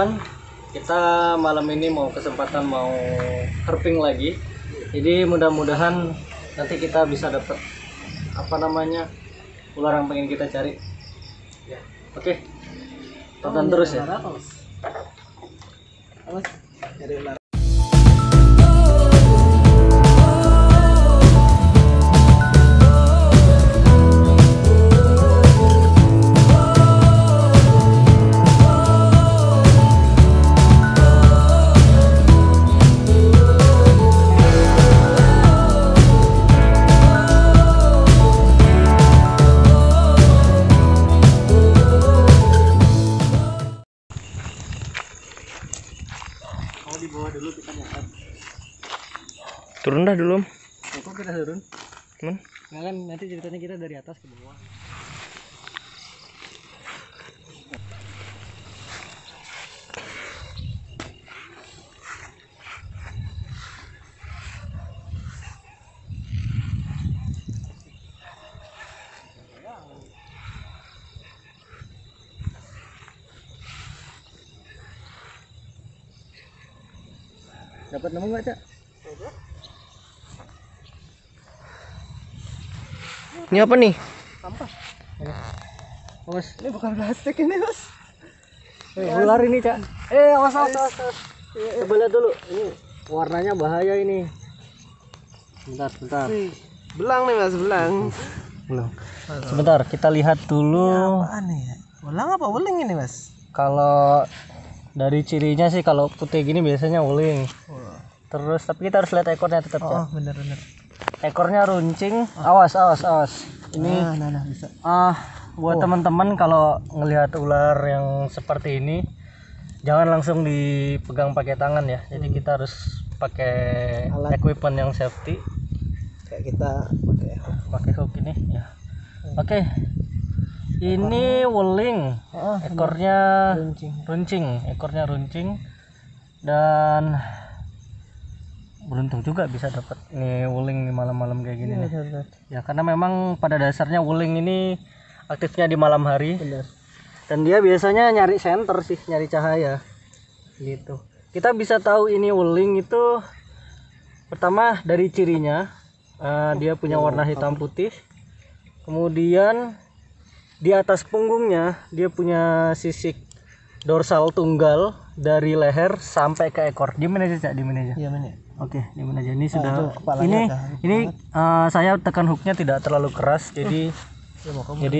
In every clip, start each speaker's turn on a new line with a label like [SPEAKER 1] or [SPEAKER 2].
[SPEAKER 1] teman-teman, kita malam ini mau herping lagi. Jadi mudah-mudahan nanti kita bisa dapat ular yang pengen kita cari. Oke, tonton terus ya. Di bawah dulu kita lihat.
[SPEAKER 2] Turun dah dulu.
[SPEAKER 1] Kok kita turun?
[SPEAKER 2] Teman.
[SPEAKER 1] Nah, kan nanti ceritanya kita dari atas ke bawah. Dapat nemu nggak, Cak?
[SPEAKER 2] Ini apa nih?
[SPEAKER 1] Sampah. Awas, ini bukan plastik ini, Mas. Ular ini, Cak. Awas. Coba lihat dulu. Ini warnanya bahaya ini. Bentar.
[SPEAKER 3] Belang nih, Mas, belang.
[SPEAKER 1] Sebentar, kita lihat dulu.
[SPEAKER 3] Apaan nih ya? Belang apa weling ini, Mas?
[SPEAKER 1] Kalau dari cirinya sih kalau putih gini biasanya wuling. Terus tapi kita harus lihat ekornya tetap, Cak.
[SPEAKER 3] Oh, bener.
[SPEAKER 1] Ekornya runcing. Awas. Ini
[SPEAKER 3] Bisa.
[SPEAKER 1] buat teman-teman kalau ngelihat ular yang seperti ini jangan langsung dipegang pakai tangan ya. Jadi kita harus pakai equipment yang safety.
[SPEAKER 3] Kayak kita
[SPEAKER 1] Pakai hook ini ya. Oke. Ini wuling. Ekornya runcing. Dan beruntung juga bisa dapat nih wuling di malam-malam kayak gini nih. Ya karena memang pada dasarnya wuling ini aktifnya di malam hari.
[SPEAKER 3] Benar.
[SPEAKER 1] Dan dia biasanya nyari center sih, nyari cahaya gitu. Kita bisa tahu ini wuling itu pertama dari cirinya. Dia punya warna hitam putih. Kemudian di atas punggungnya dia punya sisik dorsal tunggal dari leher sampai ke ekor. Diamin aja, Cak,
[SPEAKER 3] Iya, men.
[SPEAKER 1] Oke, diamin aja. Ini sudah
[SPEAKER 3] ini
[SPEAKER 1] saya tekan hooknya tidak terlalu keras, jadi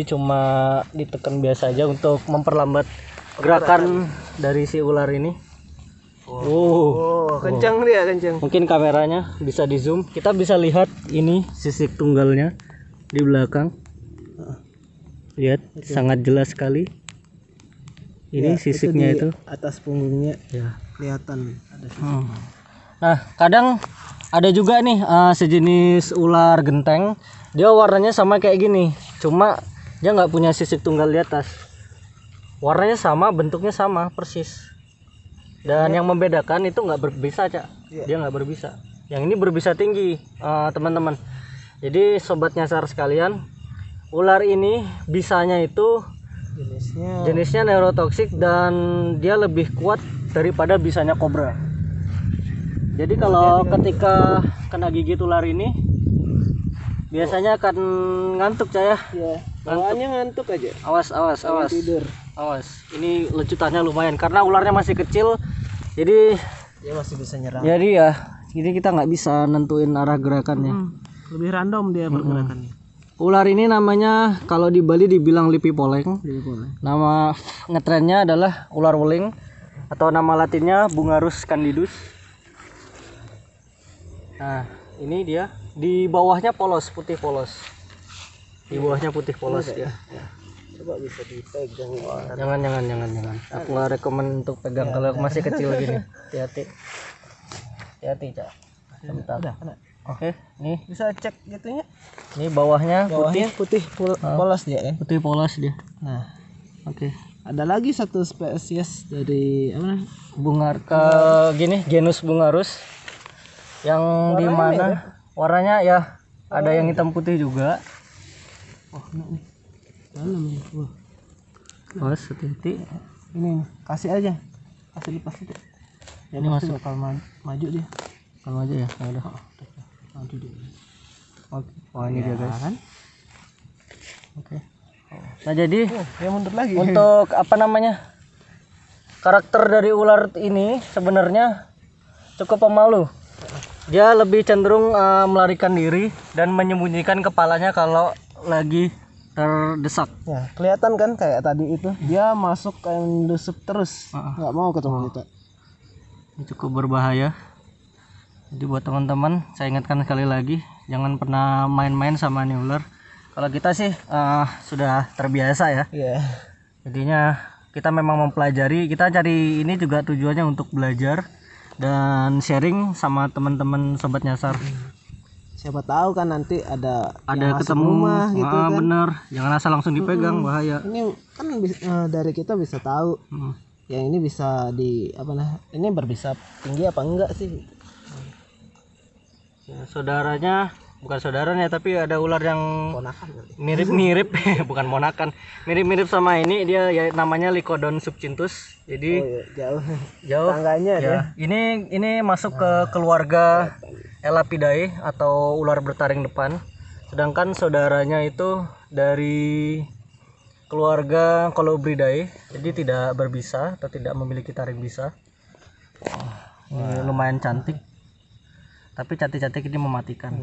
[SPEAKER 1] cuma ditekan biasa aja untuk memperlambat gerakan dari si ular ini.
[SPEAKER 3] Kencang dia, kencang.
[SPEAKER 1] Mungkin kameranya bisa di zoom. Kita bisa lihat ini sisik tunggalnya di belakang. Lihat, sangat jelas sekali. Ini sisiknya itu
[SPEAKER 3] atas punggungnya
[SPEAKER 1] ya
[SPEAKER 3] kelihatan ada sisik.
[SPEAKER 1] Nah, kadang ada juga nih sejenis ular genteng. Dia warnanya sama kayak gini, cuma dia nggak punya sisik tunggal di atas. Warnanya sama, bentuknya sama persis. Dan yang membedakan itu nggak berbisa, Cak. Dia nggak berbisa. Yang ini berbisa tinggi, teman-teman. Jadi sobat nyasar sekalian, ular ini bisanya itu jenisnya neurotoksik dan dia lebih kuat daripada bisanya kobra. Jadi kalau ketika kena gigit ular ini biasanya akan ngantuk, Cak ya.
[SPEAKER 3] Iya. Bawaannya ngantuk aja.
[SPEAKER 1] Awas.
[SPEAKER 3] Tidur.
[SPEAKER 1] Awas. Ini lecutannya lumayan karena ularnya masih kecil. Jadi
[SPEAKER 3] Dia masih bisa nyerang.
[SPEAKER 1] jadi kita nggak bisa nentuin arah gerakannya.
[SPEAKER 3] Lebih random dia pergerakannya.
[SPEAKER 1] Ular ini namanya kalau di Bali dibilang lipi poleng. Nama ngetrennya adalah ular wuling atau nama latinnya Bungarus candidus. Nah, ini dia. Di bawahnya putih polos. Di bawahnya putih polos ya.
[SPEAKER 3] Coba bisa dipegang.
[SPEAKER 1] Jangan. Aku nggak rekomen untuk pegang kalau masih kecil gini. Hati-hati, Cak. Sebentar. Oke, nih
[SPEAKER 3] Bisa cek gitunya.
[SPEAKER 1] ini bawahnya
[SPEAKER 3] Putih polos dia ya.
[SPEAKER 1] putih polos dia.
[SPEAKER 3] Nah,
[SPEAKER 1] Oke.
[SPEAKER 3] ada lagi satu spesies dari
[SPEAKER 1] genus Bungarus yang di mana warnanya ya ada yang hitam putih juga.
[SPEAKER 3] Dalam ya.
[SPEAKER 1] Awas, hati-hati.
[SPEAKER 3] Ini kasih aja. Kasih lepas itu. Ya
[SPEAKER 1] Ini
[SPEAKER 3] pasti
[SPEAKER 1] masuk.
[SPEAKER 3] bakal maju dia.
[SPEAKER 1] Kalau aja ya, ya udah.
[SPEAKER 3] Maju dia.
[SPEAKER 1] Oke. Wah ini dia guys.
[SPEAKER 3] Kan?
[SPEAKER 1] Oke. Nah jadi
[SPEAKER 3] Ya mundur lagi.
[SPEAKER 1] untuk apa namanya, karakter dari ular ini sebenarnya cukup pemalu. Dia lebih cenderung melarikan diri dan menyembunyikan kepalanya kalau lagi terdesak.
[SPEAKER 3] Ya, kelihatan kan kayak tadi itu. Dia masuk kayak menusuk terus. Nggak mau ketemu kita.
[SPEAKER 1] Ini cukup berbahaya. Jadi buat teman-teman, saya ingatkan sekali lagi, jangan pernah main-main sama nih ular. Kalau kita sih sudah terbiasa ya.
[SPEAKER 3] Iya.
[SPEAKER 1] Jadinya kita memang mempelajari, kita cari ini juga tujuannya untuk belajar dan sharing sama teman-teman sobat nyasar.
[SPEAKER 3] Siapa tahu kan nanti ada yang masuk
[SPEAKER 1] Ketemu
[SPEAKER 3] rumah gitu kan.
[SPEAKER 1] bener, jangan asal langsung dipegang, bahaya.
[SPEAKER 3] Ini kan dari kita bisa tahu yang ini bisa ini berbisa tinggi apa enggak sih.
[SPEAKER 1] Ya, saudaranya bukan saudaranya tapi ada ular yang
[SPEAKER 3] Ponakan kali.
[SPEAKER 1] mirip-mirip bukan monakan, mirip-mirip sama ini, dia ya namanya Lycodon subcinthus. Jadi
[SPEAKER 3] Oh, iya,
[SPEAKER 1] jauh
[SPEAKER 3] tangganya
[SPEAKER 1] ya. Ini masuk ke keluarga Elapidae atau ular bertaring depan. Sedangkan saudaranya itu dari keluarga Colubridae, jadi tidak berbisa atau tidak memiliki taring bisa. Ini lumayan cantik. Tapi cantik-cantik ini mematikan.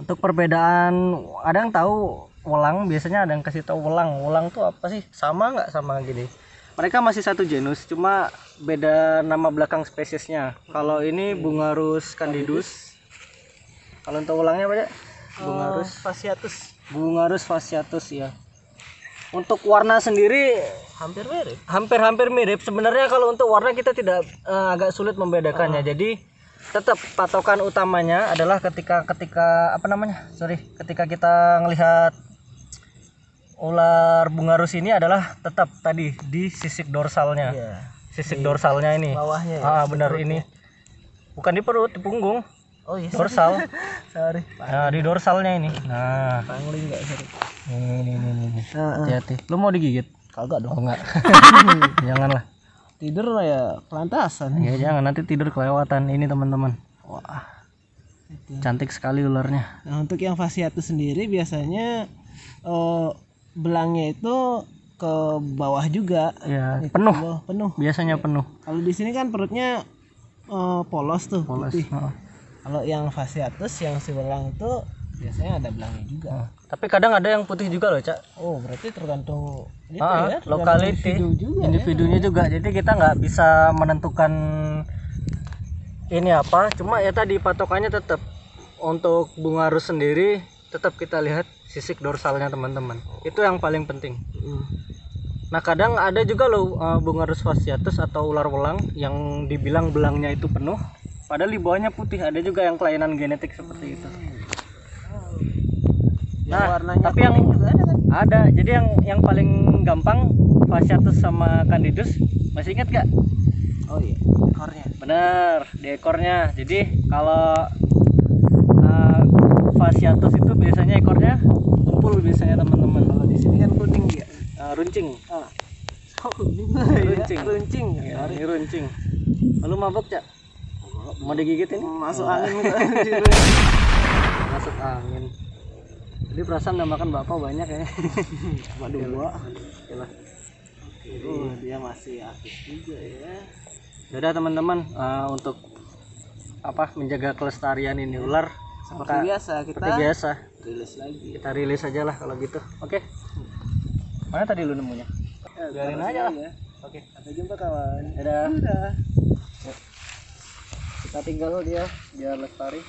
[SPEAKER 1] Untuk perbedaan, ada yang tahu welang, biasanya ada yang kasih tahu welang. Welang tuh apa sih? Sama nggak sama gini? Mereka masih satu genus, cuma beda nama belakang spesiesnya. Kalau ini Bungarus candidus. Kalau untuk welangnya apa ya? Bungarus
[SPEAKER 3] fasciatus.
[SPEAKER 1] Bungarus fasciatus ya. Untuk warna sendiri
[SPEAKER 3] Hampir mirip.
[SPEAKER 1] hampir mirip. Sebenarnya kalau untuk warna kita tidak agak sulit membedakannya. Jadi tetap patokan utamanya adalah ketika ketika kita ngelihat ular Bungarus ini adalah tetap tadi di sisik dorsalnya.
[SPEAKER 3] Iya.
[SPEAKER 1] Sisik dorsalnya ini.
[SPEAKER 3] Bawahnya ya.
[SPEAKER 1] Benar ini. Bukan di perut, di punggung.
[SPEAKER 3] Oh iya.
[SPEAKER 1] Dorsal.
[SPEAKER 3] Sorry.
[SPEAKER 1] Nah, di dorsalnya ini. Nah,
[SPEAKER 3] Pangling enggak sorry.
[SPEAKER 1] ini. Hati-hati. Lu mau digigit?
[SPEAKER 3] Kagak dong.
[SPEAKER 1] Oh enggak. Janganlah.
[SPEAKER 3] Tidur lah ya pelantasan.
[SPEAKER 1] Ya jangan, nanti tidur kelewatan ini teman-teman. Wah. Cantik sekali ularnya.
[SPEAKER 3] Nah, untuk yang fasciatus sendiri biasanya belangnya itu ke bawah juga.
[SPEAKER 1] Ya,
[SPEAKER 3] Ke
[SPEAKER 1] penuh.
[SPEAKER 3] bawah, penuh.
[SPEAKER 1] Biasanya penuh.
[SPEAKER 3] Kalau di sini kan perutnya polos tuh,
[SPEAKER 1] Polos.
[SPEAKER 3] putih. Kalau yang fasciatus yang si belang itu biasanya ada belangnya juga.
[SPEAKER 1] Tapi kadang ada yang putih juga loh, Cak.
[SPEAKER 3] Oh, berarti tergantung itu tergantung
[SPEAKER 1] Lokality,
[SPEAKER 3] individu juga.
[SPEAKER 1] individunya juga. Jadi kita nggak bisa menentukan ini apa. Cuma ya tadi patokannya tetap untuk Bungarus sendiri tetap kita lihat sisik dorsalnya teman-teman. Itu yang paling penting. Nah kadang ada juga loh Bungarus fasciatus atau ular welang yang dibilang belangnya itu penuh, padahal di bawahnya putih. Ada juga yang kelainan genetik seperti itu. Nah,
[SPEAKER 3] warnanya
[SPEAKER 1] tapi yang
[SPEAKER 3] juga ada kan?
[SPEAKER 1] ada. Jadi yang paling gampang fasciatus sama candidus. Masih ingat gak?
[SPEAKER 3] Oh iya, ekornya.
[SPEAKER 1] Bener, di ekornya. Jadi kalau fasciatus itu biasanya ekornya kumpul biasanya teman-teman.
[SPEAKER 3] Kalau di sini kan kuning dia.
[SPEAKER 1] Runcing.
[SPEAKER 3] Runcing. Runcing.
[SPEAKER 1] Ya, ini runcing. Lalu mabok, Cak? Mau digigit ini?
[SPEAKER 3] Masuk angin.
[SPEAKER 1] Masuk angin. Jadi perasaan udah makan bakpao banyak ya.
[SPEAKER 3] Cuma 2.
[SPEAKER 1] Gila.
[SPEAKER 3] Dia masih aktif juga ya.
[SPEAKER 1] Yaudah teman-teman, untuk menjaga kelestarian ini ular
[SPEAKER 3] Seperti biasa kita rilis lagi.
[SPEAKER 1] Kita rilis aja lah kalau gitu. Oke. Mana tadi lu nemunya? Biarin aja lah. Oke.
[SPEAKER 3] Sampai jumpa kawan.
[SPEAKER 1] Dadah. Kita tinggal dia biar lestari.